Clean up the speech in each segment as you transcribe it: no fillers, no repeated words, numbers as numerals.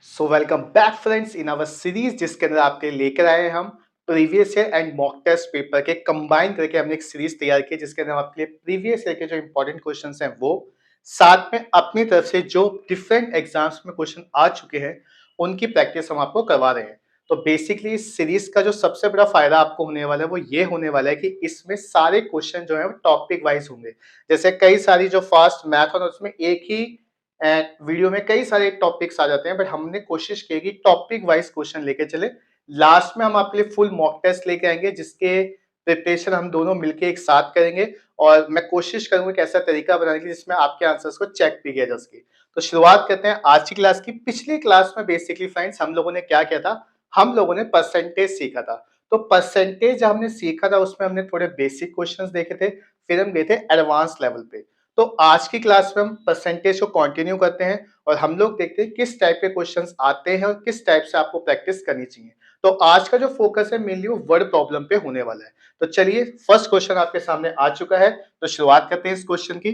So welcome back friends in our series जिसके अंदर आपके लेकर आए हैं हम previous year and mock test paper के कंबाइन करके हमने एक सीरीज तैयार की जिसके अंदर हम आपके लिए प्रीवियस ईयर के जो इंपॉर्टेंट क्वेश्चंस हैं वो साथ में अपनी तरफ से जो डिफरेंट एग्जाम्स में क्वेश्चन आ चुके हैं उनकी प्रैक्टिस हम आपको करवा रहे हैं। तो बेसिकली इस सीरीज का जो सबसे बड़ा फायदा आपको होने वाला है वो ये होने वाला है कि इसमें सारे क्वेश्चन जो है वो टॉपिक वाइज होंगे। जैसे कई सारी जो फास्ट मैथ और उसमें एक ही एंड वीडियो में कई सारे टॉपिक्स आ जाते हैं बट हमने कोशिश की कि टॉपिक वाइज क्वेश्चन लेके चले। लास्ट में हम आपके लिए फुल मॉक टेस्ट लेके आएंगे जिसके प्रिपरेशन हम दोनों मिलके एक साथ करेंगे और मैं कोशिश करूंगा कि ऐसा तरीका बनाने की जिसमें आपके आंसर्स को चेक भी किया जा सके। तो शुरुआत करते हैं आज की क्लास की। पिछली क्लास में बेसिकली फ्रेंड्स हम लोगों ने क्या किया था, हम लोगों ने परसेंटेज सीखा था। तो परसेंटेज हमने सीखा था उसमें हमने थोड़े बेसिक क्वेश्चंस देखे थे, फिर हम गए थे एडवांस लेवल पे। तो आज की क्लास में हम परसेंटेज को कंटिन्यू करते हैं और हम लोग देखते हैं किस टाइप के क्वेश्चंस आते हैं और किस टाइप से आपको प्रैक्टिस करनी चाहिए। तो आज का जो फोकस है मेनली वो वर्ड प्रॉब्लम पे होने वाला है। तो चलिए फर्स्ट क्वेश्चन आपके सामने आ चुका है, तो शुरुआत करते हैं इस क्वेश्चन की।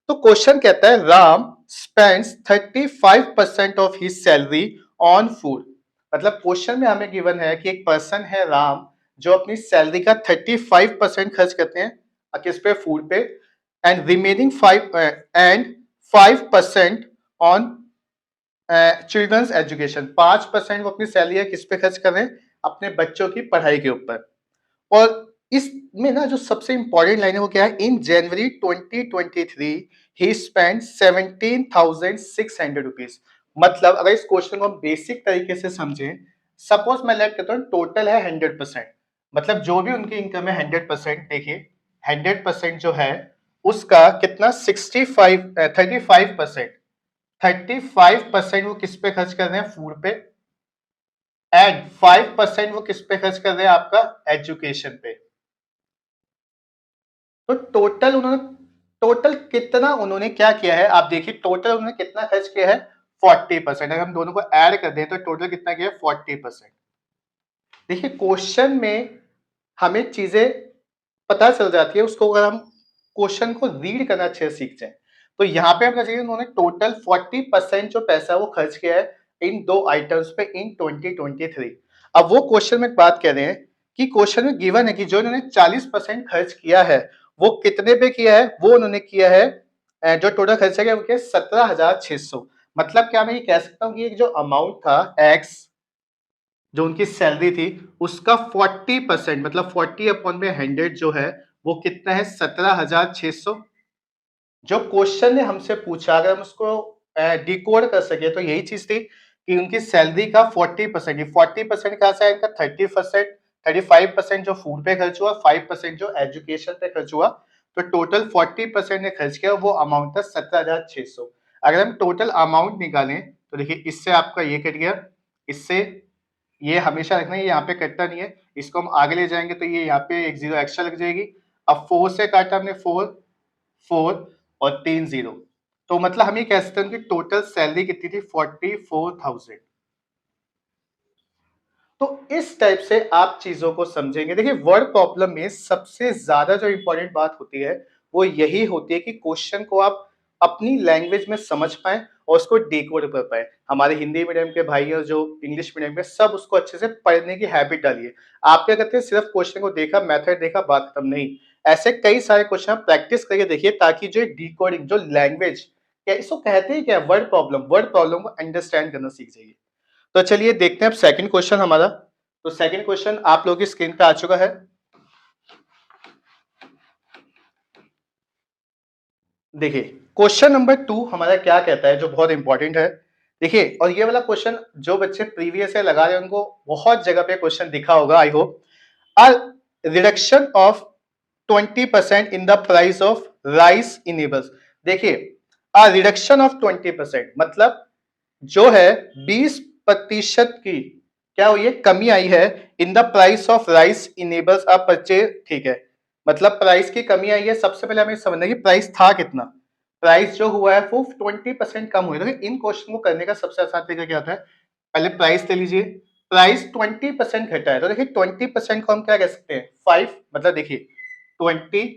तो क्वेश्चन कहता है Ram spends 35% of his salary on food. मतलब क्वेश्चन में हमें गिवन है कि एक पर्सन है राम जो अपनी सैलरी का 35% खर्च करते हैं किस पे, फूड पे, and remaining 5% on children's education. 5% वो अपनी सैलरी किस पे खर्च कर रहे हैं, अपने बच्चों की पढ़ाई के ऊपर। और इसमें ना जो सबसे इंपॉर्टेंट लाइन है वो क्या है, इन जनवरी 2023 ही स्पेंड 17,600 रुपीज। मतलब अगर इस क्वेश्चन को हम बेसिक तरीके से समझें, सपोज मैं लेट करता हूँ टोटल है 100%, मतलब जो भी उनकी इनकम है 100%, देखिए 100% जो है उसका कितना 35% वो किस पे खर्च कर रहे हैं, फूड पे, एंड 5% वो किस पे खर्च कर रहे हैं, आपका एजुकेशन पे। तो टोटल कितना उन्होंने क्या किया है, आप देखिए टोटल उन्होंने कितना खर्च किया है 40%। अगर हम दोनों को ऐड कर दें तो टोटल कितना किया है 40%। देखिए क्वेश्चन में हमें चीजें पता चल जाती है उसको अगर हम क्वेश्चन को रीड करना अच्छे से सीख जाए। तो यहाँ पे हम कह सकते हैं उन्होंने टोटल 40% जो पैसा वो खर्च किया है इन दो आइटम्स पे इन 2023। अब वो क्वेश्चन में बात कर रहे हैं कि क्वेश्चन में गिवन है कि जो इन्होंने 40% खर्च किया है वो कितने पे किया है, वो उन्होंने किया है जो टोटल खर्चा किया वो किया 17,600। मतलब क्या मैं ये कह सकता हूँ कि एक जो अमाउंट था एक्स जो उनकी सैलरी थी उसका 40% मतलब 40 अपॉन में 100 जो है वो कितना है 17,600। जो क्वेश्चन ने हमसे पूछा अगर हम उसको डिकोड कर सके तो यही चीज थी कि उनकी सैलरी का 40%, 40% कहां से आया, इनका 30%, 35% जो फूड पे खर्च हुआ, 5% जो एजुकेशन पे खर्च हुआ। तो टोटल 40% ने खर्च किया, वो अमाउंट था 17,600। अगर हम टोटल अमाउंट निकालें तो देखिए इससे आपका ये कट गया, इससे ये हमेशा रखना, ये यहाँ पे कटता नहीं है, इसको हम आगे ले जाएंगे तो ये यहाँ पे एक जीरो एक्स्ट्रा लग जाएगी। अब 4 से काटा हमने 4 4 और 3 जीरो, तो मतलब हम ये कह सकते हैं कि टोटल सैलरी कितनी थी 44,000। तो इस टाइप से आप चीजों को समझेंगे। देखिए वर्ड प्रॉब्लम में सबसे ज्यादा जो इंपॉर्टेंट बात होती है वो यही होती है कि क्वेश्चन को आप अपनी लैंग्वेज में समझ पाए और उसको डिकोड कर पाए। हमारे हिंदी मीडियम के भाई और जो इंग्लिश मीडियम के सब उसको अच्छे से पढ़ने की हैबिट डालिए। आप क्या करते हैं, सिर्फ क्वेश्चन को देखा, मेथड देखा, बात खत्म नहीं। ऐसे कई सारे क्वेश्चन आप प्रैक्टिस करके देखिए ताकि जो डिकोडिंग जो लैंग्वेज क्या इसको कहते हैं, क्या वर्ड प्रॉब्लम को अंडरस्टैंड करना सीख जाइए। तो चलिए देखते हैं अब सेकंड क्वेश्चन हमारा। तो सेकंड क्वेश्चन आप लोगों की स्क्रीन पे आ चुका है। देखिए क्वेश्चन नंबर 2 हमारा क्या कहता है जो बहुत इंपॉर्टेंट है। देखिए और ये वाला क्वेश्चन जो बच्चे प्रीवियस है लगा रहे हैं उनको बहुत जगह पे क्वेश्चन दिखा होगा, I hope. A reduction of 20% in the price of rice enables. देखिए अ रिडक्शन ऑफ 20% मतलब जो है 20% की क्या हुई है, कमी आई है in the price of rice enables a purchase. ठीक है, मतलब प्राइस की कमी आई है। सबसे पहले हमें समझना है कि प्राइस था कितना, प्राइस जो हुआ है वो 20% कम हुआ है। तो इन क्वेश्चन को करने का सबसे आसान तरीका क्या होता है, पहले प्राइस ले लीजिए, प्राइस 20% घटा है तो देखिए 20% को हम क्या कह सकते हैं 5, मतलब देखिए 20,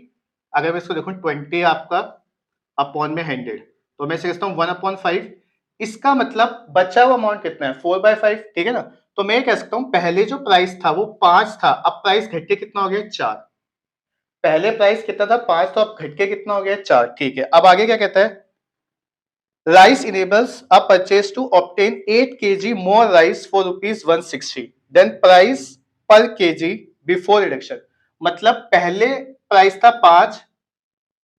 अगर मैं इसको देखूं 20 आपका अपॉन में 100, तो मैं समझता हूँ 1/5। इसका मतलब बचा हुआ अमाउंट कितना है 4/5, ठीक है ना। तो मैं कह सकता हूं पहले जो प्राइस था वो 5 था, अब प्राइस घट के कितना हो गया 4। पहले प्राइस कितना था 5, तो अब घट के कितना हो गया 4, ठीक है। अब आगे क्या कहता है, rice enables a purchase to obtain 8 kg more rice for ₹160 than price per kg before reduction. मतलब पहले प्राइस था 5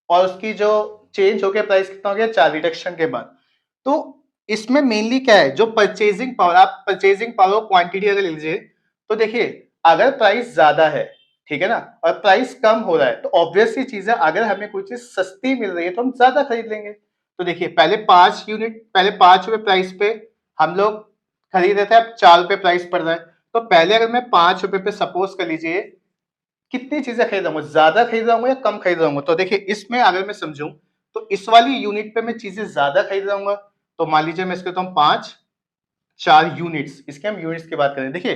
और उसकी जो चेंज हो गया प्राइस कितना हो गया 4 रिडक्शन के बाद। तो इसमें मेनली क्या है, जो परचेजिंग पावर, आप परचेजिंग पावर क्वांटिटी अगर लीजिए तो देखिए अगर प्राइस ज्यादा है, ठीक है ना, और प्राइस कम हो रहा है तो ऑब्वियस सी चीज है, अगर हमें कोई चीज सस्ती मिल रही है तो हम ज्यादा खरीद लेंगे। तो देखिए पहले 5 यूनिट, पहले 5 रुपए प्राइस पे हम लोग खरीद रहे थे, अब 4 रुपए प्राइस पड़ रहा है। तो पहले अगर मैं 5 रुपए पे सपोज कर लीजिए कितनी चीजें खरीद रहा हूँ, ज्यादा खरीद रहा हूँ या कम खरीद रहा हूँ, तो देखिए इसमें अगर मैं समझूं तो इस वाली यूनिट पे मैं चीजें ज्यादा खरीद रहा हूँ। तो मान लीजिए मैं इसके तो हम 5 4 यूनिट्स, इसके हम यूनिट्स की बात करें, देखिए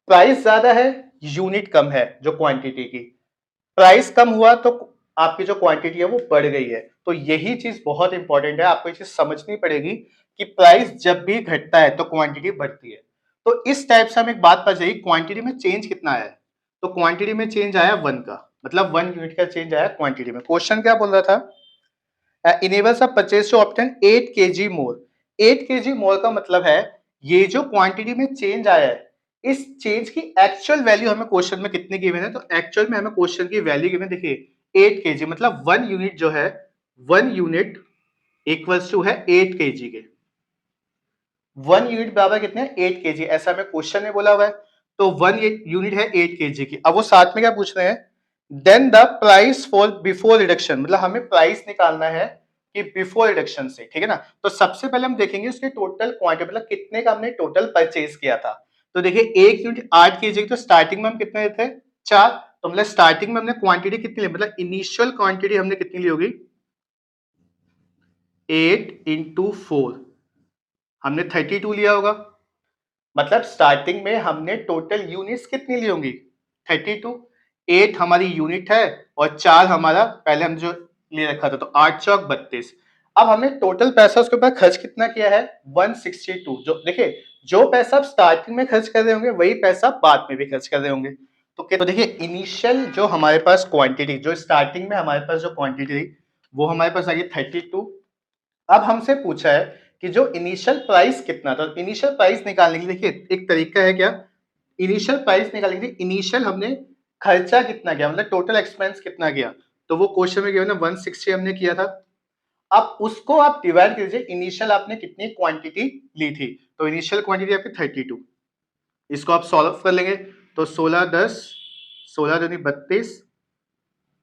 प्राइस ज्यादा है, यूनिट कम है जो क्वांटिटी की, प्राइस कम हुआ तो आपकी जो क्वांटिटी है वो बढ़ गई है। तो यही चीज बहुत इंपॉर्टेंट है, आपको ये चीज समझनी पड़ेगी कि प्राइस जब भी घटता है तो क्वांटिटी बढ़ती है। तो इस टाइप से हम एक बात पता चली, क्वांटिटी में चेंज कितना आया है, तो क्वांटिटी में चेंज आया 1 का, मतलब 1 यूनिट का चेंज आया क्वांटिटी में। क्वेश्चन क्या बोल रहा था, enables a purchase to obtain 8 kg more. 8 kg more का मतलब है ये जो क्वांटिटी में चेंज आया है, इस चेंज की एक्चुअल वैल्यू हमें क्वेश्चन में कितनी गिवन है, तो एक्चुअल में हमें क्वेश्चन की वैल्यू गिवन, देखिए 8 kg मतलब 1 यूनिट जो है, 1 यूनिट इक्वल्स टू है 8 kg के। 1 यूनिट बराबर कितने 8 kg, ऐसा हमें क्वेश्चन में बोला हुआ है। तो 1 यूनिट है 8 kg की। अब वो साथ में क्या पूछ रहे हैं, than the price for before reduction, मतलब हमें प्राइस निकालना है कि बिफोर रिडक्शन से, ठीक है ना। तो सबसे पहले हम देखेंगे उसके टोटल क्वांटिटी, मतलब कितने का हमने टोटल परचेज किया था। तो देखिए 1 यूनिट 8 kg की, तो स्टार्टिंग में हम कितने थे 4, तो मतलब स्टार्टिंग में हमने क्वांटिटी कितनी ली, मतलब इनिशियल क्वांटिटी हमने कितनी ली होगी 8 × 4, हमने 32 लिया होगा। मतलब स्टार्टिंग में हमने टोटल यूनिट्स कितनी ली होंगी 32, 8 हमारी यूनिट है और 4 हमारा पहले हम जो ले रखा था, तो 8 चौक 32। अब हमने टोटल पैसा उसके ऊपर खर्च कितना किया है 162। जो देखिए जो पैसा आप स्टार्टिंग में खर्च कर रहे होंगे वही पैसा बाद में भी खर्च कर रहे होंगे। तो देखिए इनिशियल जो हमारे पास क्वांटिटी, जो स्टार्टिंग में हमारे पास जो क्वांटिटी थी वो हमारे पास आ गई 32। अब हमसे पूछा है कि जो इनिशियल प्राइस कितना था, इनिशियल प्राइस निकालने के लिए देखिए एक तरीका है क्या, इनिशियल प्राइस निकालने के लिए इनिशियल हमने खर्चा कितना किया, मतलब टोटल एक्सपेंस कितना किया, तो वो क्वेश्चन में गिवन है 160 हमने किया था। अब उसको आप डिवाइड कीजिए, इनिशियल आपने कितनी क्वांटिटी ली थी, तो इनिशियल क्वांटिटी आपकी 32, इसको आप सॉल्व कर लेंगे तो 16 10 16 दूनी 32,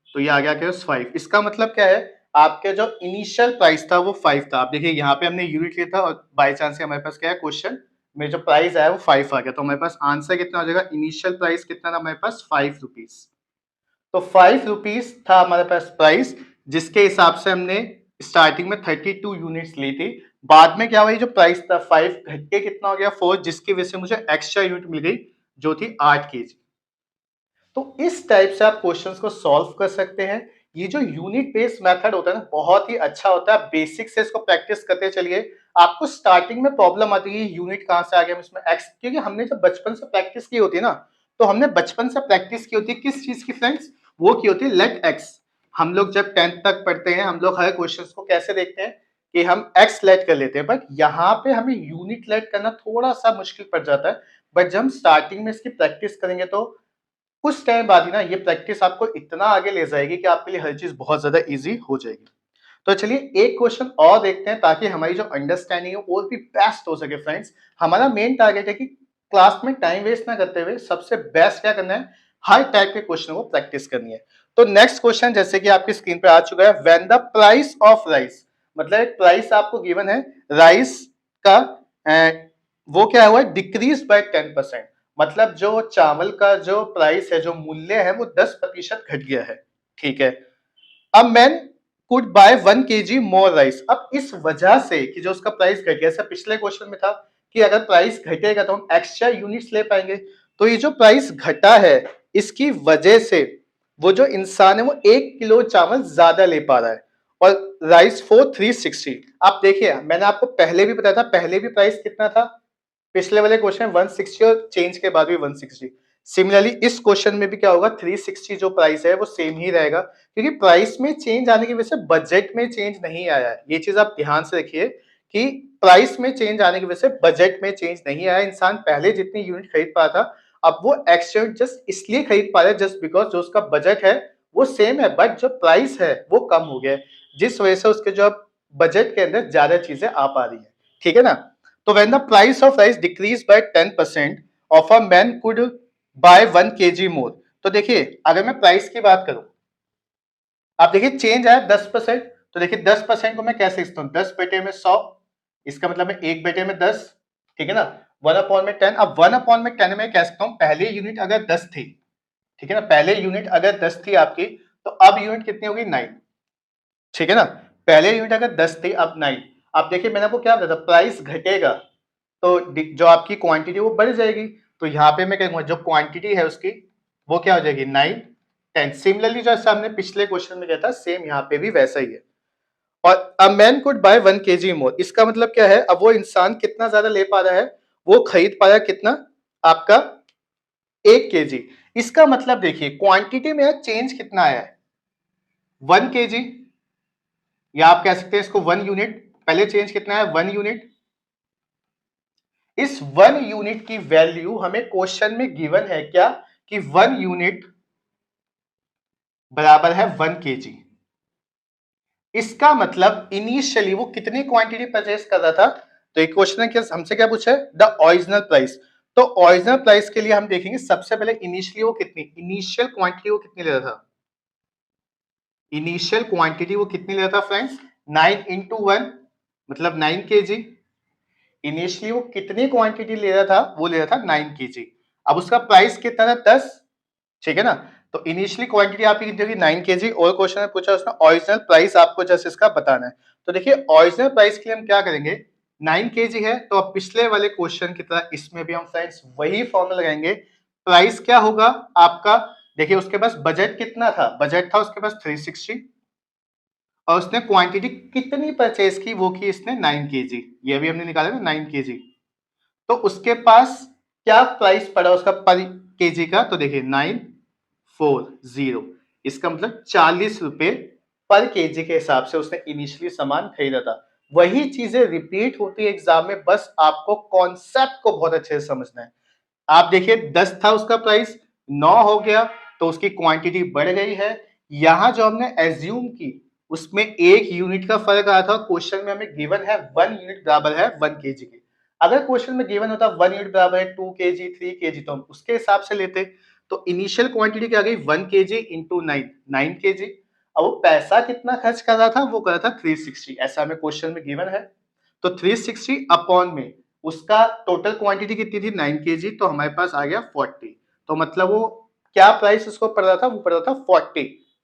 तो ये आ गया क्या 5। इसका मतलब क्या है, आपके जो इनिशियल प्राइस था वो 5 था। आप देखिए यहाँ पे हमने यूनिट लिया था और बाय चांस से हमारे पास क्या है क्वेश्चन में जो प्राइस आया वो 5 आ गया, तो हमारे पास आंसर कितना हो जाएगा, इनिशियल प्राइस कितना था हमारे पास 5 रुपीज। तो 5 रुपीज था हमारे पास प्राइस, जिसके हिसाब से हमने स्टार्टिंग में 32 यूनिट्स ली थी। बाद में क्या हुआ, जो प्राइस था 5 घट के कितना हो गया 4, जिसकी वजह से मुझे एक्स्ट्रा यूनिट मिल गई जो थी 8 kg। तो इस टाइप से आप क्वेश्चंस को सॉल्व कर सकते हैं। ये जो यूनिट बेस्ड मेथड होता है ना बहुत ही अच्छा होता है, बेसिक से इसको प्रैक्टिस करते चलिए। आपको स्टार्टिंग में प्रॉब्लम आती है यूनिट कहां से आ गया इसमें एक्स, क्योंकि हमने जब बचपन से प्रैक्टिस की होती है ना, तो हमने बचपन से प्रैक्टिस की होती है किस चीज की फ्रेंड्स, वो की होती है लेट एक्स। हम लोग जब 10th तक पढ़ते हैं हम लोग हर क्वेश्चन को कैसे देखते हैं कि हम एक्स लेट कर लेते हैं, बट यहाँ पे हमें यूनिट लेट करना थोड़ा सा मुश्किल पड़ जाता है। बट जब हम स्टार्टिंग में इसकी प्रैक्टिस करेंगे तो कुछ टाइम बाद ही ना ये प्रैक्टिस आपको इतना आगे ले जाएगी कि आपके लिए हर चीज बहुत ज्यादा इजी हो जाएगी। तो चलिए एक क्वेश्चन और देखते हैं ताकि हमारी जो अंडरस्टैंडिंग है और भी बेस्ट हो सके फ्रेंड्स। हमारा मेन टारगेट है कि क्लास में टाइम वेस्ट ना करते हुए सबसे बेस्ट क्या करना है, हर टाइप के क्वेश्चन को प्रैक्टिस करनी है। तो नेक्स्ट क्वेश्चन जैसे कि आपकी स्क्रीन पे आ चुका है, when the price of rice, मतलब एक प्राइस आपको गिवन है राइस का, वो क्या हुआ डिक्रीज बाय 10%, मतलब जो चावल का जो प्राइस है, जो मूल्य है वो 10% घट गया है, ठीक है। अब man could bye 1 kg more rice, अब इस वजह से कि जो उसका प्राइस घट गया, ऐसा पिछले क्वेश्चन में था कि अगर प्राइस घटेगा तो हम एक्स्ट्रा यूनिट्स ले पाएंगे, तो ये जो प्राइस घटा है इसकी वजह से वो जो इंसान है वो 1 किलो चावल ज्यादा ले पा रहा है। और राइस फॉर 360। आप देखिए मैंने आपको पहले भी बताया था, पहले भी प्राइस कितना था, पिछले वाले क्वेश्चन 160 और चेंज के बाद भी 160। सिमिलरली इस क्वेश्चन में भी क्या होगा, 360 जो प्राइस है वो सेम ही रहेगा, क्योंकि प्राइस में चेंज आने की वजह से बजट में चेंज नहीं आया है। ये चीज आप ध्यान से रखिए कि प्राइस में चेंज आने की वजह से बजट में चेंज नहीं आया। इंसान पहले जितनी यूनिट खरीद पा था, अब वो एक्स्ट्रा जस्ट इसलिए खरीद पा रहा है जस्ट बिकॉज जो उसका बजट है वो सेम है, बट जो प्राइस है वो कम हो गया है, जिस वजह से उसके जो बजट के अंदर ज्यादा चीजें आ पा रही है। ठीक है ना। तो when the price of rice decreased by 10% of a man could buy 1 kg more। तो देखिए अगर मैं प्राइस की बात करूं, आप देखिए चेंज आया 10%, तो देखिए 10% को मैं कैसे लिखता हूं, 10 बटे में 100, इसका मतलब है 1 बटे में 10। ठीक है ना। 1 अपॉन में 10, अब 1 अपॉन में 10 में कह सकता हूं पहले यूनिट अगर 10 थी, ठीक है ना, पहले यूनिट अगर 10 थी आपकी, तो अब यूनिट कितनी होगी, 9। ठीक है ना। पहले यूनिट अगर 10 थी, अब 9। अब देखिए मैंने आपको क्या बताया था, प्राइस घटेगा तो जो आपकी क्वांटिटी वो बढ़ जाएगी, तो यहाँ पे मैं कहूंगा जो क्वांटिटी है उसकी वो क्या हो जाएगी, 9 10। सिमिलरली जैसे हमने पिछले क्वेश्चन में किया था, सेम यहाँ पे भी वैसा ही है। और a man could bye 1 kg मोर, इसका मतलब क्या है, अब वो इंसान कितना ज्यादा ले पा रहा है, वो खरीद पा रहा है कितना, आपका 1 kg। इसका मतलब देखिए क्वांटिटी में चेंज कितना आया है, 1 kg, या आप कह सकते हैं इसको 1 यूनिट। पहले चेंज कितना है, 1 यूनिट। इस 1 यूनिट की वैल्यू हमें क्वेश्चन में गिवन है क्या, कि 1 यूनिट बराबर है 1 kg। इसका मतलब इनिशियली वो कितनी क्वांटिटी परचेस कर रहा था, तो एक क्वेश्चन है कि हमसे क्या पूछा है, द ओरिजिनल प्राइस। तो ओरिजिनल प्राइस के लिए हम देखेंगे सबसे पहले इनिशियली वो कितनी, इनिशियल क्वांटिटी वो कितनी ले रहा था, इनिशियल क्वांटिटी वो कितनी ले रहा था फ्रेंड्स, 9 इंटू 1 मतलब 9 kg। इनिशियली वो कितनी क्वांटिटी ले रहा था, वो ले रहा था 9 kg। अब उसका प्राइस कितना था, 10। ठीक है ना। तो इनिशियली क्वांटिटी आपकी कितनी होगी, 9 kg। और क्वेश्चन में पूछा उसने ओरिजिनल प्राइस आपको जस्ट इसका बताना है। तो देखिए ओरिजिनल प्राइस के लिए हम क्या करेंगे, 9 kg है तो अब पिछले वाले क्वेश्चन की तरह इसमें भी हम फ्रेंड्स वही फॉर्मूला लगाएंगे। प्राइस क्या होगा आपका, देखिए उसके पास बजट कितना था, बजट था उसके पास 360, और उसने क्वांटिटी कितनी परचेज की, वो की इसने 9 kg, ये भी हमने निकाला ना 9 kg। तो उसके पास क्या प्राइस पड़ा उसका पर केजी का, तो देखिए 940, इसका मतलब 40 रुपए पर केजी के हिसाब से उसने इनिशियली सामान खरीदा था। वही चीजें रिपीट होती है एग्जाम में, बस आपको कॉन्सेप्ट को बहुत अच्छे से समझना है। आप देखिए 10 था उसका प्राइस, 9 हो गया, तो उसकी क्वांटिटी बढ़ गई है। यहां जो हमने एज्यूम की उसमें 1 यूनिट का फर्क आया था, क्वेश्चन में हमें गिवन है 1 यूनिट बराबर है 1 केजी के। अगर क्वेश्चन में गिवन होता 1 यूनिट बराबर है 2 केजी 3 केजी, तो हम उसके हिसाब से लेते। तो इनिशियल क्वांटिटी क्या गई, 1 केजी इंटू 9, 9 केजी। अब वो पैसा कितना खर्च कर रहा था, वो कर रहा था 360, ऐसा हमें क्वेश्चन में गिवन है। तो 360 अपॉन में उसका टोटल क्वांटिटी कितनी थी, 9 केजी, तो हमारे पास आ गया 40। तो मतलब वो क्या प्राइस उसको पड़ रहा था, वो पड़ रहा था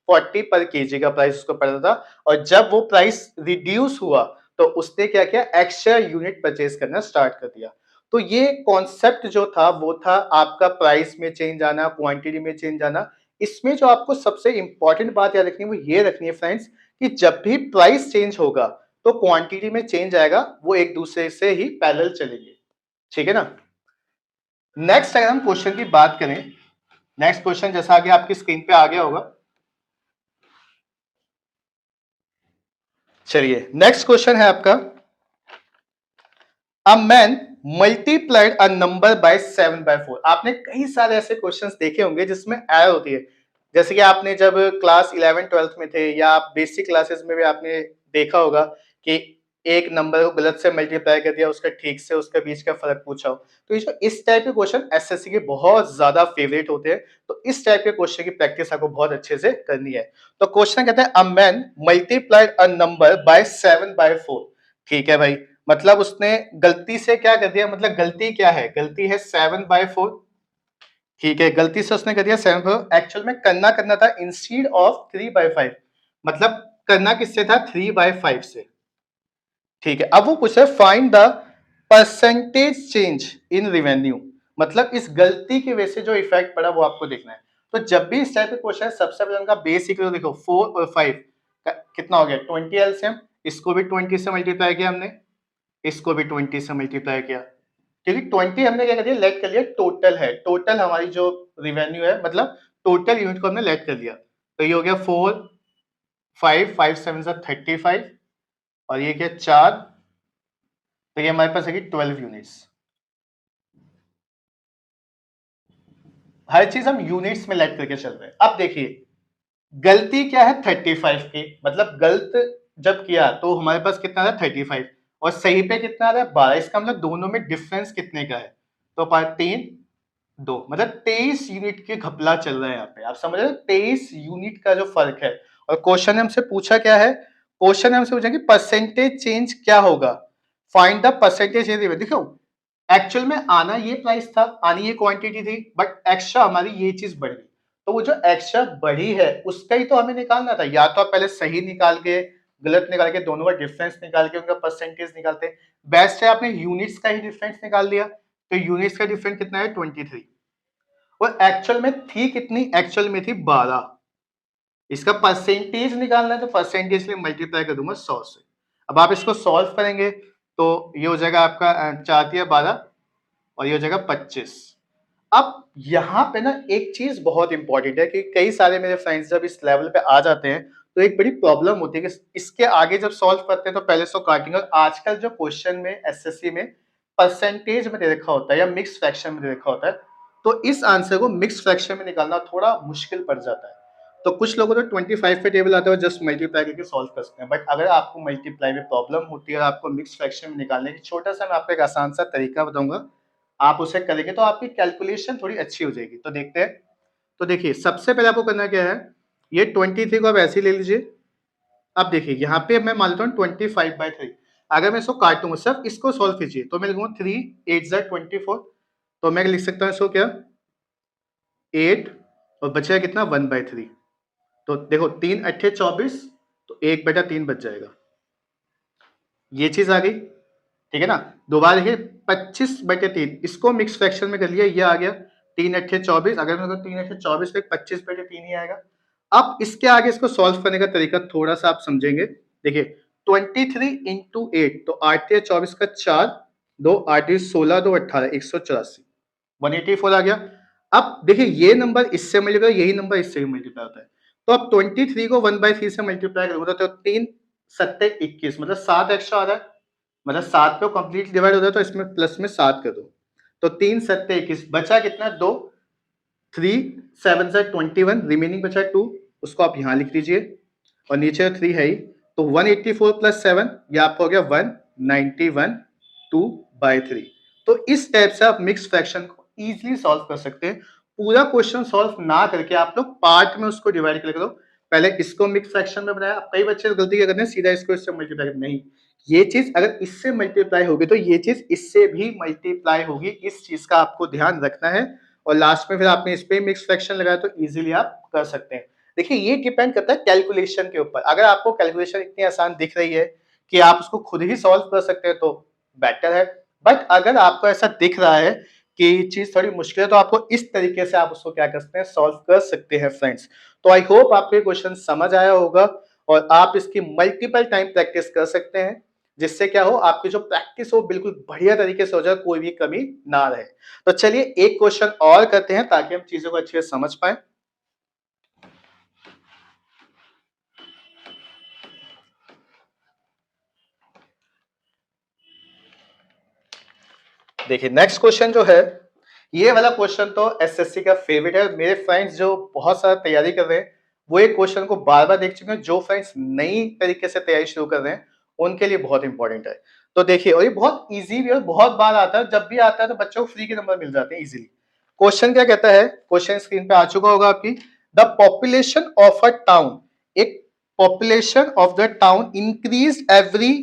40 पर केजी का प्राइस उसको पड़ रहा था। और जब वो प्राइस रिड्यूस हुआ तो उसने क्या किया, एक्स्ट्रा यूनिट परचेज करना स्टार्ट कर दिया। तो ये कॉन्सेप्ट जो था वो था आपका प्राइस में चेंज आना, क्वांटिटी में चेंज आना। इसमें जो आपको सबसे इंपॉर्टेंट बात याद रखनी है वो ये रखनी है फ्रेंड्स, कि जब भी प्राइस चेंज होगा तो क्वांटिटी में चेंज आएगा, वो एक दूसरे से ही पैरेलल चलेंगे। ठीक है ना। नेक्स्ट अगर हम क्वेश्चन की बात करें, नेक्स्ट क्वेश्चन जैसा आगे आपकी स्क्रीन पे आ गया होगा, चलिए नेक्स्ट क्वेश्चन है आपका, a man multiplied a number by 7/4। आपने कई सारे ऐसे क्वेश्चंस देखे होंगे जिसमें एरर होती है, जैसे कि आपने जब क्लास 11 12th में थे या आप बेसिक क्लासेस में भी आपने देखा होगा कि एक नंबर को गलत से मल्टीप्लाई कर दिया, उसका ठीक से उसके बीच का फर्क पूछा हो। तो ये जो इस टाइप के क्वेश्चन एसएससी के बहुत ज्यादा फेवरेट होते हैं, तो इस टाइप के क्वेश्चन की प्रैक्टिस आपको बहुत अच्छे से करनी है। तो क्वेश्चन कहता है, a man multiplied a number by 7/4। ठीक है भाई, मतलब उसने गलती से क्या कर दिया, मतलब गलती क्या है, गलती है 7/4। ठीक है, गलती से उसने कर दिया 7/4, एक्चुअल में करना था इंस्टीड ऑफ 3/5, मतलब करना किससे था, 3/5 से। ठीक है, अब वो पूछ रहा है find the percentage change in revenue, मतलब इस गलती की वजह से जो इफेक्ट पड़ा वो आपको देखना है। तो जब भी इस टाइप के क्वेश्चन है, सबसे पहले उनका बेसिक देखो 4 और 5, कितना हो गया 20 एलसीएम, इसको भी 20 से मल्टीप्लाई किया हमने, इसको भी 20 से मल्टीप्लाई किया, क्योंकि 20 हमने क्या कर दिया, लेट कर लिया टोटल है, टोटल हमारी जो रिवेन्यू है, मतलब टोटल यूनिट को हमने लेट कर लिया। तो ये हो गया 4 5 5 7 35 और ये क्या 4, तो ये हमारे पास है 12 यूनिट्स। हर चीज हम यूनिट्स में लेट करके चल रहे हैं। अब देखिए गलती क्या है 35 की, मतलब गलत जब किया तो हमारे पास कितना था 35 और सही पे कितना आ रहा है 12, इसका मतलब दोनों में डिफरेंस कितने का है, तो 3 2, मतलब 23 यूनिट के घपला चल रहा है यहाँ पे, आप समझ रहे हो 23 यूनिट का जो फर्क है। और क्वेश्चन ने हमसे पूछा क्या है, क्वेश्चन ने हमसे पूछा कि परसेंटेज चेंज क्या होगा, फाइंड द परसेंटेज चेंज। देखो एक्चुअल में आना ये प्राइस था, आनी ये क्वांटिटी थी, बट एक्स्ट्रा हमारी ये चीज बढ़ी, तो वो जो एक्स्ट्रा बढ़ी है उसका ही तो हमें निकालना था। या तो आप पहले सही निकाल के गलत निकाल के दोनों का डिफरेंस निकाल के उनका परसेंटेज निकालते, बेस्ट है आपने यूनिट्स का ही डिफरेंस निकाल दिया। तो यूनिट्स का डिफरेंस कितना है 23 और एक्चुअल में थी कितनी, एक्चुअल में थी 12। इसका परसेंटेज निकालना है तो परसेंटेज लिए मल्टीप्लाई कर दूंगा 100 से। अब आप इसको सॉल्व करेंगे तो ये हो जाएगा आपका 4 और ये हो जाएगा 25। अब यहाँ पे ना एक चीज बहुत इंपॉर्टेंट है कि कई सारे मेरे फ्रेंड्स जब इस लेवल पे आ जाते हैं तो एक बड़ी प्रॉब्लम होती है कि इसके आगे जब सॉल्व करते हैं तो पहले सो काटेंगे, और आजकल जो क्वेश्चन में एसएससी में परसेंटेज में दे रखा होता है या मिक्स फ्रैक्शन में दे रखा होता है, तो इस आंसर को मिक्स फ्रैक्शन में निकालना थोड़ा मुश्किल पड़ जाता है। तो कुछ लोगों को 25 पे टेबल आता है जस्ट मल्टीप्लाई करके सॉल्व कर सकते हैं, बट अगर आपको मल्टीप्लाई में प्रॉब्लम होती है और आपको मिक्स फ्रैक्शन में निकालने की, छोटा सा मैं आपको एक आसान सा तरीका बताऊंगा, आप उसे करेंगे तो आपकी कैलकुलेशन थोड़ी अच्छी हो जाएगी। तो देखते हैं। तो देखिए सबसे पहले आपको करना क्या है, ये 23 को आप ऐसे ही ले लीजिए। अब देखिए यहाँ पे मैं मान लेता हूँ 25/3, अगर मैं इसको काटूंगा सिर्फ इसको सॉल्व कीजिए तो मैं लिखूंगा 3 8 24, तो मैं लिख सकता हूँ इसको क्या 8 और बचेगा कितना 1/3। तो देखो 3 8 24, तो 1/3 बच जाएगा, ये चीज आ गई, ठीक है ना। दोबारा देखिए 25/3, इसको मिक्स फ्रैक्शन में कर लिया, ये आ गया 3 8 24, अगर मैं 3 8 24 पे 25/3 ही आएगा। अब इसके आगे इसको सॉल्व करने का तरीका थोड़ा सा आप समझेंगे। देखिए 23 इंटू 8, तो 8 या 24 का 4, 2 8 16, 2 18, 184, 184 आ गया। अब देखिए ये नंबर इससे मल्टीप्लाई, यही नंबर इससे भी मल्टीप्लाई होता है, तो अब 23 को 1/3 से मल्टीप्लाई करूंगा तो 3 7 21, मतलब 7 एक्स्ट्रा आ रहा है, मतलब 7 पे कंप्लीट डिवाइड हो जाए तो इसमें प्लस में 7 कर दो, तो 3 7 21, बचा कितना 2, 3 7 21, रिमेनिंग बचा 2, उसको आप यहाँ लिख दीजिए और नीचे 3 है ही, तो 184 प्लस 7 ये आपका हो गया 191 2/3। तो इस टाइप से आप मिक्स फ्रैक्शन को इजीली सॉल्व कर सकते हैं। पूरा क्वेश्चन सॉल्व ना करके आप लोग पार्ट में उसको डिवाइड कर दो, पहले इसको मिक्स फ्रैक्शन में बनाया। कई बच्चे गलती क्या करते हैं, सीधा इसको इससे मल्टीप्लाई करते, नहीं, ये चीज अगर इससे मल्टीप्लाई होगी तो ये चीज इससे भी मल्टीप्लाई होगी, इस चीज का आपको ध्यान रखना है। और लास्ट में फिर आपने इस पे मिक्स फ्रैक्शन लगाया तो इजीली आप कर सकते हैं। देखिए ये डिपेंड करता है कैलकुलेशन के ऊपर, अगर आपको कैलकुलेशन इतनी आसान दिख रही है कि आप उसको खुद ही सॉल्व कर सकते हैं तो बेटर है, बट अगर आपको ऐसा दिख रहा है कि चीज थोड़ी मुश्किल है तो आपको इस तरीके से आप उसको क्या कर सकते हैं, सॉल्व कर सकते हैं फ्रेंड्स। तो आई होप आपको ये क्वेश्चन समझ आया होगा और आप इसकी मल्टीपल टाइम प्रैक्टिस कर सकते हैं, जिससे क्या हो आपकी जो प्रैक्टिस हो बिल्कुल बढ़िया तरीके से हो जाए, कोई भी कमी ना रहे। तो चलिए एक क्वेश्चन और करते हैं ताकि हम चीजों को अच्छे से समझ पाए। देखिए नेक्स्ट क्वेश्चन जो है, ये वाला क्वेश्चन तो एसएससी का फेवरेट है। मेरे फ्रेंड्स जो बहुत सारा तैयारी कर रहे हैं वो एक क्वेश्चन को बार बार देख चुके हैं, जो फ्रेंड्स नई तरीके से तैयारी शुरू कर रहे हैं उनके लिए बहुत इंपॉर्टेंट है। तो देखिए, और ये बहुत इजी भी है, बहुत बार आता है, जब भी आता है तो बच्चों को फ्री के नंबर मिल जाते हैं इजीली। क्वेश्चन क्या कहता है, क्वेश्चन स्क्रीन पे आ चुका होगा आपकी। The population of a town, एक population of the town increase every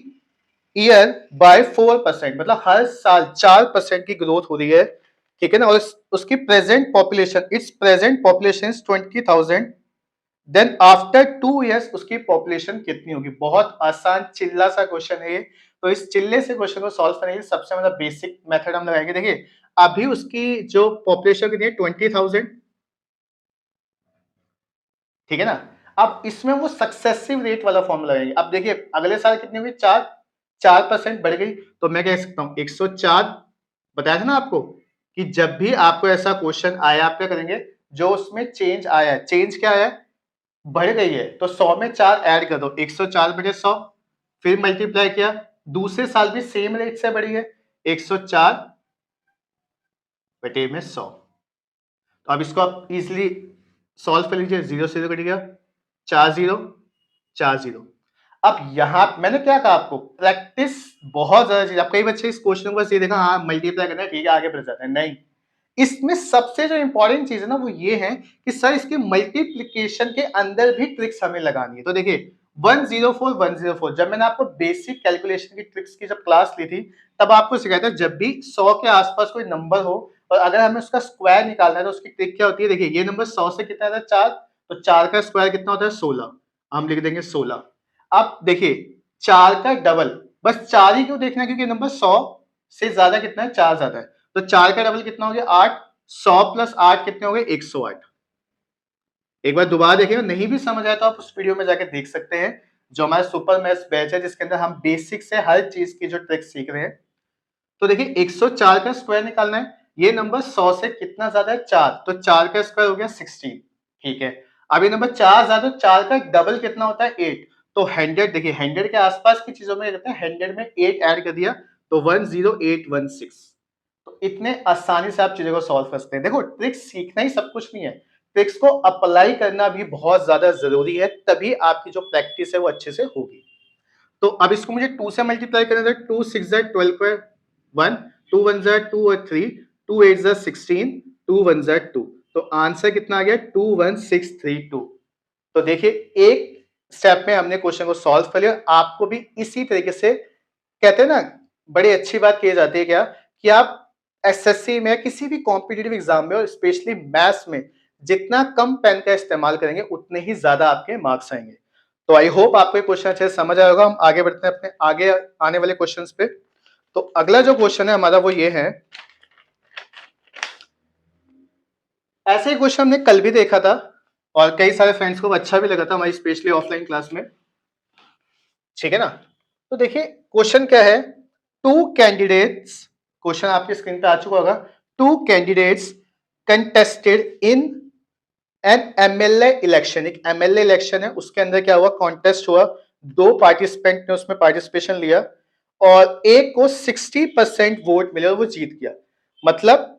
year by 4%, मतलब हर साल 4% की ग्रोथ हो रही है, ठीक है ना। और उसकी present population, it's present population is 20,000, then after 2 years उसकी पॉपुलेशन कितनी होगी। बहुत आसान चिल्ला सा क्वेश्चन है ये। तो इस चिल्ले से क्वेश्चन को सॉल्व करने के लिए सबसे मतलब बेसिक मेथड हम लगाएंगे। देखिए अभी उसकी जो पॉपुलेशन कितनी है 20,000, ठीक है ना। अब इसमें वो सक्सेसिव रेट वाला फॉर्मूला लगाएंगे। अब देखिए अगले साल कितनी हुई, 4% बढ़ गई, तो मैं कह सकता हूँ 104। बताया था ना आपको कि जब भी आपको ऐसा क्वेश्चन आया आप क्या करेंगे, जो उसमें चेंज आया है, चेंज क्या आया, बढ़ गई है, तो 100 में 4 ऐड कर दो, 104 बटे 100, फिर मल्टीप्लाई किया, दूसरे साल भी सेम रेट से बढ़ी है, 104 बटे में 100। तो अब इसको आप इजिली सॉल्व कर लीजिए, 0 से 0 कट गया, 4 0 4 0। अब यहां मैंने क्या कहा आपको, प्रैक्टिस बहुत ज्यादा चीज। अब कई बच्चे इस क्वेश्चन को बस ये देखा, हाँ मल्टीप्लाई करना है, ठीक है आगे बढ़ जाते हैं, नहीं। इसमें सबसे जो इंपॉर्टेंट चीज है ना वो ये है कि सर इसके मल्टीप्लिकेशन के अंदर भी ट्रिक्स हमें लगानी है। तो देखिए 104 जब मैंने आपको बेसिक कैलकुलेशन की ट्रिक्स की जब क्लास ली थी, तब आपको सिखाया था जब भी 100 के आसपास कोई नंबर हो और अगर हमें उसका स्क्वायर निकालना है तो उसकी ट्रिक क्या होती है। देखिए ये नंबर 100 से कितना था, 4, तो 4 का स्क्वायर कितना होता है, 16, हम लिख देंगे 16। अब देखिए 4 का डबल, बस 4 ही क्यों देखना है, क्योंकि नंबर 100 से ज्यादा कितना है, 4 ज्यादा है, तो 4 का डबल कितना हो गया, 8, 100 प्लस 8 कितने हो गए, 108। एक बार दोबारा देखिए, नहीं भी समझ आया तो आप उस वीडियो में जाकर देख सकते हैं, जो हमारा सुपर मैथ्स बैच है जिसके अंदर हम बेसिक से हर चीज की जो ट्रिक सीख रहे हैं। तो देखिए 104 का स्क्वायर निकालना है, ये नंबर 100 से कितना ज्यादा है, 4, तो 4 का स्क्वायर हो गया 16, ठीक है। अब ये नंबर 4 ज्यादा, 4 का डबल कितना होता है, 8, तो 100, देखिए 100 के आसपास की चीजों में कहते हैं 100 में 8 ऐड कर दिया तो 10816। तो इतने आसानी से आप चीजों को सॉल्व कर सकते हैं। देखो ट्रिक्स सीखना ही सब कुछ नहीं है, ट्रिक्स को अप्लाई करना भी बहुत ज्यादा जरूरी है, तभी आपकी जो प्रैक्टिस है वो अच्छे से होगी। तो अब इसको मुझे 2 से मल्टीप्लाई करना था, 2 6 12 1, 2 1 2 और 3, 2 8 16, 2 1 2, तो आंसर कितना आ गया, 21632। तो देखिए एक स्टेप में हमने क्वेश्चन को सॉल्व कर लिया। आपको भी इसी तरीके से, कहते हैं ना बड़ी अच्छी बात की जाती है क्या, कि आप एसएससी में किसी भी कॉम्पिटिटिव एग्जाम में और स्पेशली मैथ्स में जितना कम पेन का इस्तेमाल करेंगे उतने ही ज्यादा आपके मार्क्स आएंगे। तो आई होप आपको ये क्वेश्चन अच्छे से समझ आया होगा। हम आगे बढ़ते हैं अपने आगे आने वाले क्वेश्चंस पे। तो अगला जो क्वेश्चन है हमारा वो ये है, ऐसे ही क्वेश्चन हमने कल भी देखा था और कई सारे फ्रेंड्स को अच्छा भी लगा था हमारी स्पेशली ऑफलाइन क्लास में, ठीक है ना। तो देखिए क्वेश्चन क्या है, टू कैंडिडेट्स, क्वेश्चन आपकी स्क्रीन पे आ चुका होगा, two candidates contested in an MLA election, एक एमएलए इलेक्शन है उसके अंदर क्या हुआ, कॉन्टेस्ट हुआ, दो पार्टिसिपेंट ने उसमें पार्टिसिपेशन लिया और एक को 60% वोट मिले और वो जीत गया। मतलब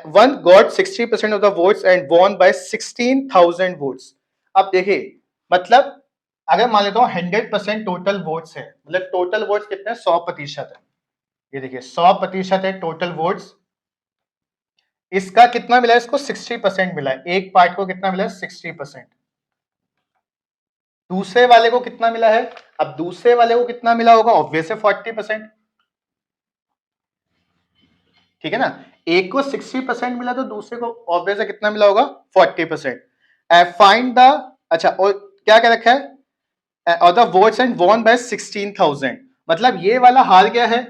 one got 60% of the votes and won by 16,000 votes. अब देखिए मतलब अगर मान लेता हूँ 100% टोटल वोट्स है, मतलब टोटल वोट्स कितने, 100% है, ये देखिए 100% है टोटल वोट्स, इसका कितना मिला है, इसको 60% मिला है, एक पार्ट को कितना मिला है, 60%। दूसरे वाले को कितना मिला है, अब दूसरे वाले को कितना मिला होगा, ऑब्वियस है 40%, ठीक है ना। एक को 60% मिला तो दूसरे को ऑब्वियस है कितना मिला होगा, 40%। फाइंड द, अच्छा और क्या क्या रखा है, और the votes and won by 16,000, मतलब ये वाला हार गया है,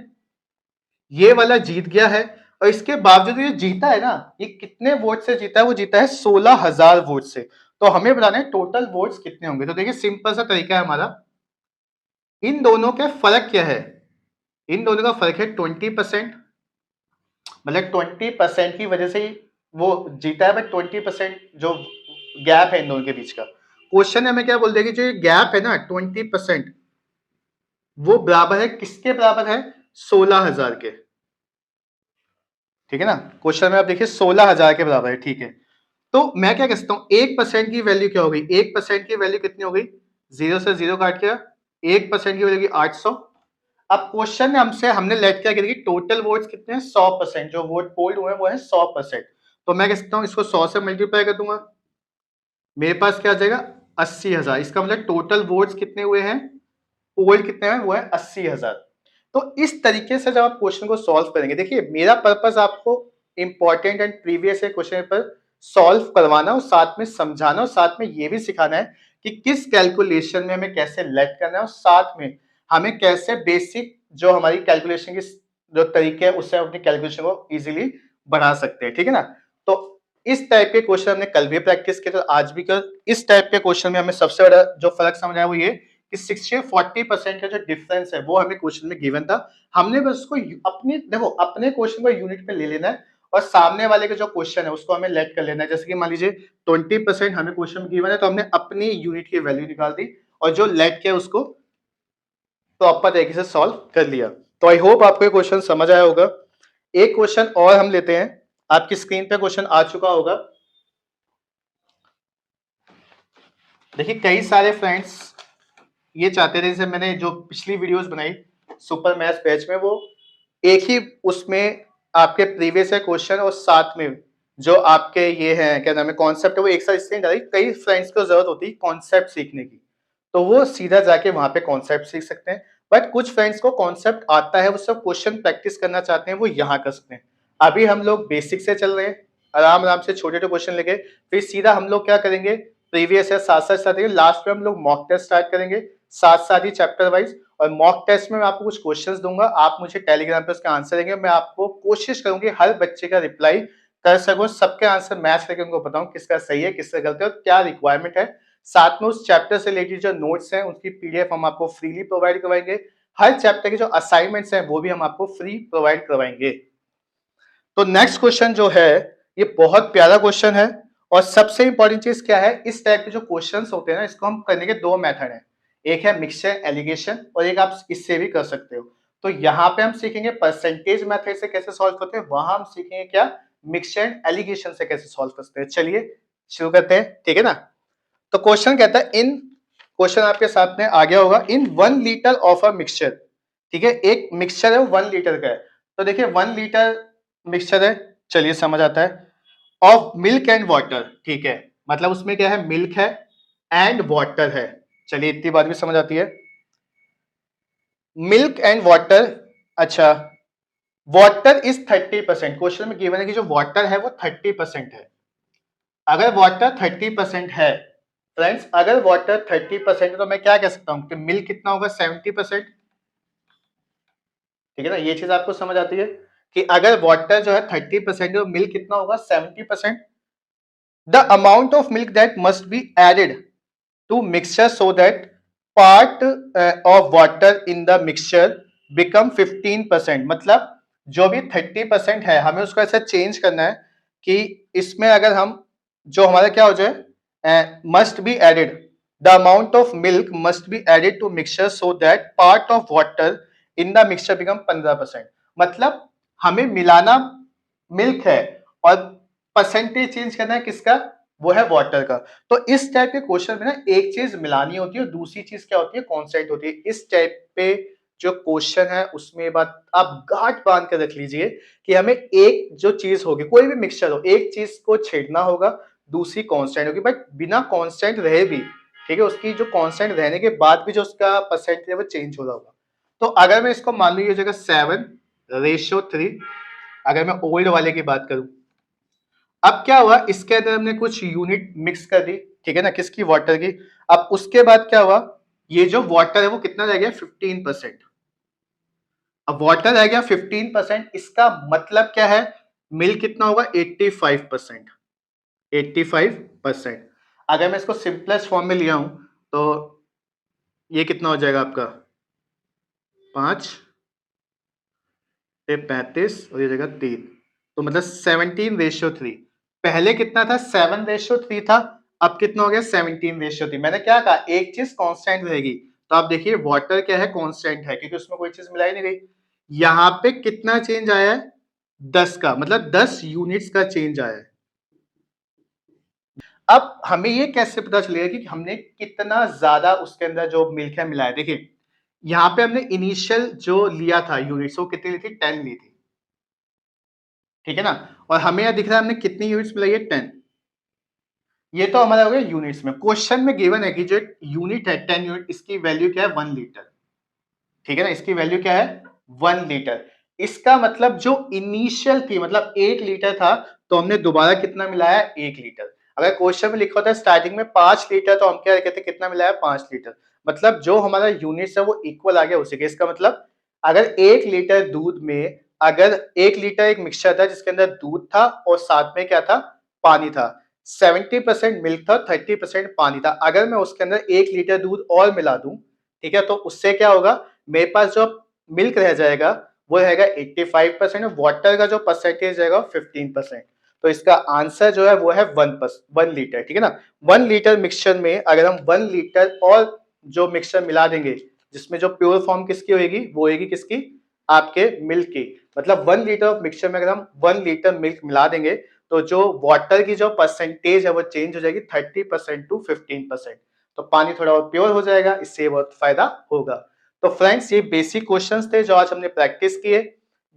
ये वाला जीत गया है, और इसके बावजूद ये जीता है ना, ये कितने वोट से जीता है, वो जीता है 16,000 वोट से। तो हमें बताना है टोटल वोट्स कितने होंगे। तो देखिए सिंपल सा तरीका है हमारा, इन दोनों का फर्क क्या है, इन दोनों का फर्क है 20%, मतलब 20% की वजह से ही वो जीता है, बट 20% जो गैप है इन दोनों के बीच का, क्वेश्चन हमें क्या बोल देगी, जो ये गैप है ना 20%, वो बराबर है किसके बराबर है, 16,000 के, ठीक है ना। क्वेश्चन में आप देखिए 16,000 के बराबर है, ठीक है। तो मैं क्या कह सकता हूं, 1% की वैल्यू क्या हो गई, 1% की वैल्यू कितनी हो गई, 0 से 0 काट के 1% की वैल्यू 800। अब क्वेश्चन में हमने लेट क्या की, टोटल वोट्स कितने हैं, 100%, जो वोट पोल्ड हुए वो है 100%। तो मैं कह सकता हूं इसको 100 से मल्टीप्लाई कर दूंगा, मेरे पास क्या आ जाएगा, 80,000। इसका मतलब टोटल वोट्स कितने हुए हैं, पोल्ड कितने हैं, वो है 80,000। तो इस तरीके से जब आप क्वेश्चन को सॉल्व करेंगे, देखिए मेरा पर्पस आपको इंपॉर्टेंट एंड प्रीवियस क्वेश्चन पर सॉल्व करवाना और साथ में समझाना और साथ में ये भी सिखाना है कि किस कैलकुलेशन में हमें कैसे लेट करना है और साथ में हमें कैसे बेसिक जो हमारी कैलकुलेशन की जो तरीके है उससे हम अपनी कैलकुलेशन को इजीली बढ़ा सकते हैं, ठीक है ना। तो इस टाइप के क्वेश्चन हमने कल भी प्रैक्टिस किए, तो आज भी कर। इस टाइप के क्वेश्चन में हमें सबसे बड़ा जो फर्क समझ आया वो ये कि 60-40% का जो डिफरेंस है वो हमें क्वेश्चन में गिवन था। हमने बस उसको अपने देखो अपने क्वेश्चन को यूनिट में ले लेना है और सामने वाले का जो क्वेश्चन है उसको हमें लेट कर लेना है। जैसे कि मान लीजिए 20% हमें क्वेश्चन में गिवन है, तो हमने अपनी यूनिट की वैल्यू निकाल दी और जो लेट किया उसको प्रॉपर तरीके से सॉल्व कर लिया। तो आई होप आपको ये क्वेश्चन समझ आया होगा। एक क्वेश्चन और हम लेते हैं। आपकी स्क्रीन पे क्वेश्चन आ चुका होगा। देखिए कई सारे फ्रेंड्स ये चाहते थे, जैसे मैंने जो पिछली वीडियोस बनाई सुपर मैथ्स बैच में, वो एक ही उसमें आपके प्रीवियस है क्वेश्चन और साथ में जो आपके ये है क्या नाम है कॉन्सेप्ट है वो एक साथ इसलिए डाली। कई फ्रेंड्स को जरूरत होती है कॉन्सेप्ट सीखने की, तो वो सीधा जाके वहां पे कॉन्सेप्ट सीख सकते हैं। बट कुछ फ्रेंड्स को कॉन्सेप्ट आता है, वो सब क्वेश्चन प्रैक्टिस करना चाहते हैं, वो यहाँ कर सकते हैं। अभी हम लोग बेसिक से चल रहे हैं, आराम आराम से छोटे छोटे क्वेश्चन लेके फिर सीधा हम लोग क्या करेंगे, प्रीवियस है साथ साथ लास्ट में हम लोग मॉक टेस्ट स्टार्ट करेंगे साथ साथ ही चैप्टर वाइज। और मॉक टेस्ट में मैं आपको कुछ क्वेश्चंस दूंगा, आप मुझे टेलीग्राम पे उसका आंसर देंगे। मैं आपको कोशिश करूंगी हर बच्चे का रिप्लाई कर सकूं, सबके आंसर मैच करके उनको बताऊं किसका सही है किसका गलत है और क्या रिक्वायरमेंट है। साथ में उस चैप्टर से रिलेटेड जो नोट्स हैं उसकी पीडीएफ हम आपको फ्रीली प्रोवाइड करवाएंगे। हर चैप्टर के जो असाइनमेंट्स हैं वो भी हम आपको फ्री प्रोवाइड करवाएंगे। तो नेक्स्ट क्वेश्चन जो है ये बहुत प्यारा क्वेश्चन है और सबसे इंपॉर्टेंट चीज क्या है, इस टाइप के जो क्वेश्चंस होते हैं ना इसको हम करने के दो मेथड हैं। एक है मिक्सचर एलिगेशन और एक आप इससे भी कर सकते हो। तो यहाँ पे हम सीखेंगे परसेंटेज मेथड से कैसे सॉल्व करते हैं, वहां हम सीखेंगे क्या मिक्सचर एलिगेशन से कैसे सॉल्व करते हैं। चलिए शुरू करते हैं, ठीक है ना। तो क्वेश्चन कहता है इन क्वेश्चन आपके साथ में आ गया होगा, इन 1 लीटर ऑफ अ मिक्सचर। ठीक है, एक मिक्सचर है वो 1 लीटर का है। तो देखिए 1 लीटर मिक्सचर है, चलिए समझ आता है, ऑफ मिल्क एंड वाटर। ठीक है, मतलब उसमें क्या है मिल्क है एंड वाटर है। चलिए इतनी बात भी समझ आती है, मिल्क एंड वाटर। अच्छा, वाटर इज 30%। क्वेश्चन में गिवन है कि जो वाटर है वो 30% है। अगर वाटर 30% है फ्रेंड्स, अगर वाटर 30% है तो मैं क्या कह सकता हूं कि मिल्क कितना होगा 70%। ठीक है ना, ये चीज आपको समझ आती है कि अगर वाटर जो है 30% है तो मिल्क कितना होगा 70%। The amount of milk that must be added to mixture so that part of water in the mixture become 15%। मतलब जो भी 30% है हमें उसको ऐसा चेंज करना है कि इसमें अगर हम जो हमारा क्या हो जाए must be added, the amount of milk must be added to mixture so that part of water in the mixture become 15%। मतलब हमें मिलाना मिल्क है और परसेंटेज चेंज करना है किसका, वो है वाटर का। तो इस टाइप के क्वेश्चन में ना एक चीज मिलानी होती है और दूसरी चीज क्या होती है कांस्टेंट होती है। इस टाइप पे जो क्वेश्चन है उसमें बात आप गांठ बांध कर रख लीजिए कि हमें एक जो चीज होगी, कोई भी मिक्सचर हो, एक चीज को छेड़ना होगा, दूसरी कांस्टेंट होगी। बट बिना कांस्टेंट रहे भी, ठीक है, उसकी जो कांस्टेंट रहने के बाद भी जो उसका परसेंटेज है वो चेंज हो रहा होगा। तो अगर मैं इसको मान लू ये जगह 7:3, अगर मैं ओल्ड वाले की बात करूं, अब क्या हुआ इसके अंदर हमने कुछ यूनिट मिक्स कर दी, ठीक है ना, किसकी वाटर की। अब उसके बाद क्या हुआ, ये जो वाटर है वो कितना रह गया 15%। अब वाटर रह गया 15%, इसका मतलब क्या है मिल्क कितना होगा 85%। 85%। अगर मैं इसको सिंपलेस्ट फॉर्म में लिया हूं तो ये कितना हो जाएगा आपका 5 35 और ये जगह 3, तो मतलब 17:3। पहले कितना था 7:3 था, अब कितना हो गया 17:3। मैंने क्या कहा एक चीज कांस्टेंट रहेगी। तो आप देखिए वाटर क्या है कांस्टेंट है क्योंकि उसमें कोई चीज मिलाई नहीं गई। यहाँ पे कितना चेंज आया है 10 का, मतलब 10 यूनिट्स का चेंज आया है। अब हमें ये कैसे पता चलेगा कि हमने कितना ज्यादा उसके अंदर जो मिल्क है मिलाया। देखिए यहाँ पे हमने इनिशियल जो लिया था यूनिट्स वो कितनी ली थी 10 ली थी, ठीक है ना, और हमें यह दिख रहा है हमने कितनी यूनिट्स मिलाई है 10। ये तो हमारा हो गया यूनिट्स में। क्वेश्चन में गिवन है कि जो यूनिट है 10 यूनिट, इसकी वैल्यू क्या है 1 लीटर। ठीक है ना, इसकी वैल्यू क्या है 1 लीटर। इसका मतलब जो इनिशियल थी मतलब 8 लीटर था, तो हमने दोबारा कितना मिलाया 1 लीटर। अगर क्वेश्चन में लिखा होता है स्टार्टिंग में 5 लीटर तो हम क्या कहते कितना मिलाया 5 लीटर। मतलब जो हमारा यूनिट्स है वो इक्वल आ गया उसी के। इसका मतलब अगर 1 लीटर दूध में, अगर 1 लीटर एक मिक्सचर था जिसके अंदर दूध था और साथ में क्या था पानी था, 70% मिल्क था, 30% पानी था। अगर मैं उसके अंदर 1 लीटर दूध और मिला दूं, ठीक है, तो उससे क्या होगा, मेरे पास जो मिल्क रह जाएगा वो रहेगा 85% और वाटर का जो परसेंटेज रहेगा 15%। तो इसका आंसर जो है वो है 1 लीटर, ठीक है ना। 1 लीटर मिक्सचर में अगर हम 1 लीटर और जो मिक्सचर मिला देंगे, जिसमें जो प्योर फॉर्म किसकी होगी, वो होगी किसकी, आपके मिल्क की। मतलब 1 लीटर ऑफ मिक्सचर में अगर हम 1 लीटर मिल्क मिला देंगे, तो जो वाटर की जो परसेंटेज है वो चेंज हो जाएगी 30% टू 15%। तो पानी थोड़ा और प्योर हो जाएगा, इससे बहुत फायदा होगा। तो फ्रेंड्स, ये बेसिक क्वेश्चंस थे जो आज हमने प्रैक्टिस किए।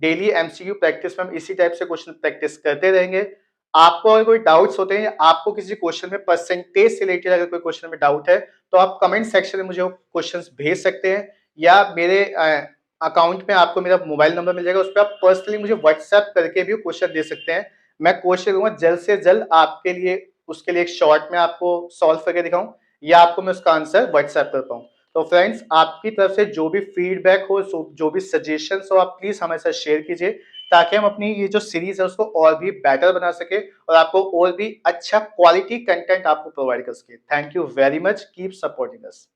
डेली एमसीक्यू प्रैक्टिस में हम इसी टाइप से क्वेश्चन प्रैक्टिस करते रहेंगे। आपको अगर कोई डाउट्स होते हैं, आपको किसी क्वेश्चन में परसेंटेज से रिलेटेड अगर कोई क्वेश्चन में डाउट है, तो आप कमेंट सेक्शन में मुझे क्वेश्चंस भेज सकते हैं, या मेरे अकाउंट में आपको मेरा मोबाइल नंबर मिल जाएगा, उस पर आप पर्सनली मुझे व्हाट्सएप करके भी क्वेश्चन दे सकते हैं। मैं कोशिश करूंगा जल्द से जल्द आपके लिए उसके लिए एक शॉर्ट में आपको सॉल्व करके दिखाऊं, या आपको मैं उसका आंसर व्हाट्सएप कर पाऊं। तो फ्रेंड्स, आपकी तरफ से जो भी फीडबैक हो, जो भी सजेशंस हो, आप प्लीज हमारे साथ शेयर कीजिए, ताकि हम अपनी ये जो सीरीज है उसको और भी बेटर बना सके और आपको और भी अच्छा क्वालिटी कंटेंट आपको प्रोवाइड कर सके। Thank you very much, keep supporting us.